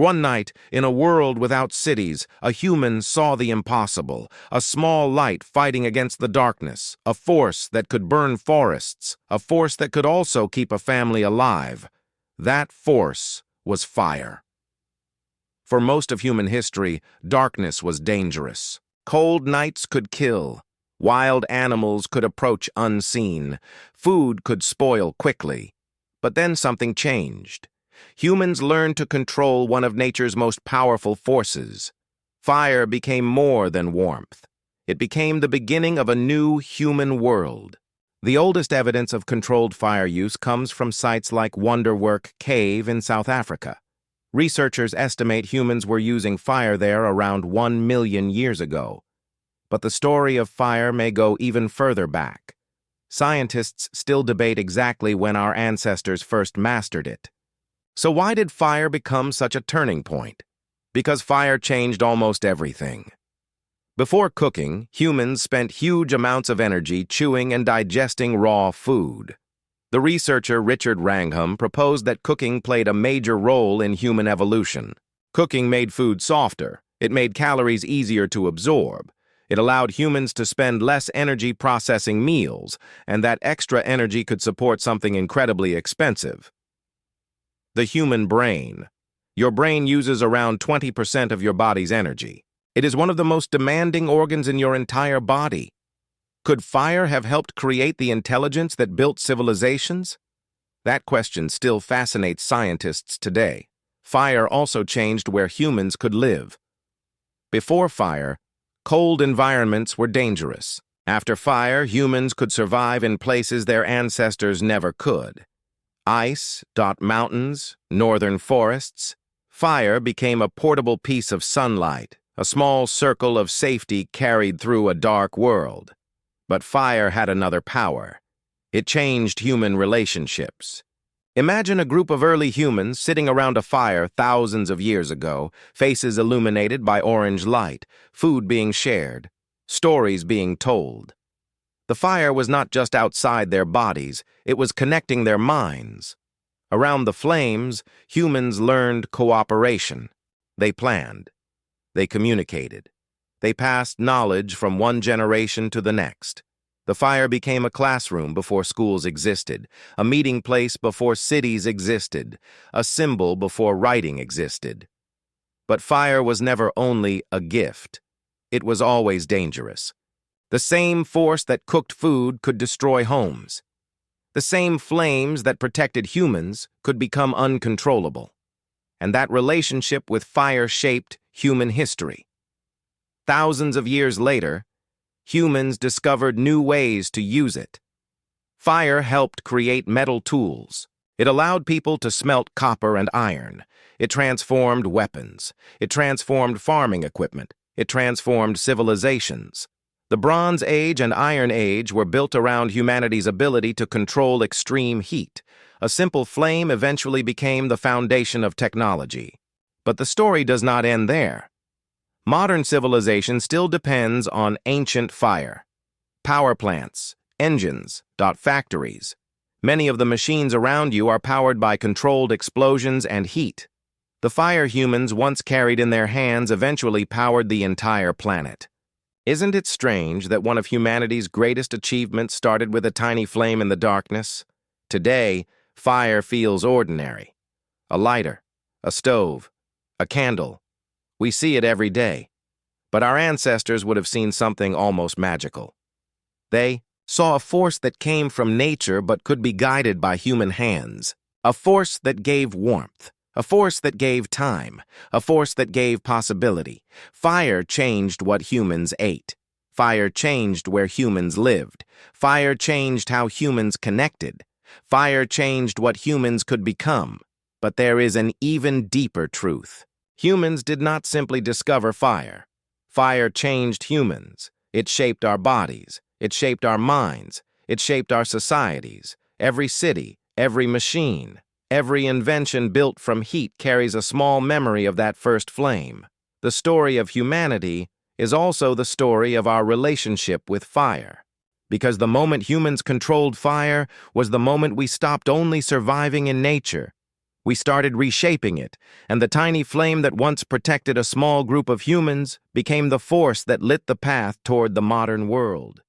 One night, in a world without cities, a human saw the impossible, a small light fighting against the darkness, a force that could burn forests, a force that could also keep a family alive. That force was fire. For most of human history, darkness was dangerous. Cold nights could kill. Wild animals could approach unseen. Food could spoil quickly. But then something changed. Humans learned to control one of nature's most powerful forces. Fire became more than warmth. It became the beginning of a new human world. The oldest evidence of controlled fire use comes from sites like Wonderwork Cave in South Africa. Researchers estimate humans were using fire there around 1 million years ago. But the story of fire may go even further back. Scientists still debate exactly when our ancestors first mastered it. So why did fire become such a turning point? Because fire changed almost everything. Before cooking, humans spent huge amounts of energy chewing and digesting raw food. The researcher Richard Wrangham proposed that cooking played a major role in human evolution. Cooking made food softer. It made calories easier to absorb. It allowed humans to spend less energy processing meals, and that extra energy could support something incredibly expensive. The human brain. Your brain uses around 20% of your body's energy. It is one of the most demanding organs in your entire body. Could fire have helped create the intelligence that built civilizations? That question still fascinates scientists today. Fire also changed where humans could live. Before fire, cold environments were dangerous. After fire, humans could survive in places their ancestors never could. Ice, mountains, northern forests. Fire became a portable piece of sunlight, a small circle of safety carried through a dark world. But fire had another power. It changed human relationships. Imagine a group of early humans sitting around a fire thousands of years ago, faces illuminated by orange light, food being shared, stories being told. The fire was not just outside their bodies, it was connecting their minds. Around the flames, humans learned cooperation. They planned. They communicated. They passed knowledge from one generation to the next. The fire became a classroom before schools existed, a meeting place before cities existed, a symbol before writing existed. But fire was never only a gift. It was always dangerous. The same force that cooked food could destroy homes. The same flames that protected humans could become uncontrollable. And that relationship with fire shaped human history. Thousands of years later, humans discovered new ways to use it. Fire helped create metal tools. It allowed people to smelt copper and iron. It transformed weapons. It transformed farming equipment. It transformed civilizations. The Bronze Age and Iron Age were built around humanity's ability to control extreme heat. A simple flame eventually became the foundation of technology. But the story does not end there. Modern civilization still depends on ancient fire. Power plants, engines, factories. Many of the machines around you are powered by controlled explosions and heat. The fire humans once carried in their hands eventually powered the entire planet. Isn't it strange that one of humanity's greatest achievements started with a tiny flame in the darkness? Today, fire feels ordinary. A lighter, a stove, a candle. We see it every day. But our ancestors would have seen something almost magical. They saw a force that came from nature but could be guided by human hands. A force that gave warmth. A force that gave time. A force that gave possibility. Fire changed what humans ate. Fire changed where humans lived. Fire changed how humans connected. Fire changed what humans could become. But there is an even deeper truth. Humans did not simply discover fire. Fire changed humans. It shaped our bodies. It shaped our minds. It shaped our societies. Every city, every machine, every invention built from heat carries a small memory of that first flame. The story of humanity is also the story of our relationship with fire. Because the moment humans controlled fire was the moment we stopped only surviving in nature. We started reshaping it, and the tiny flame that once protected a small group of humans became the force that lit the path toward the modern world.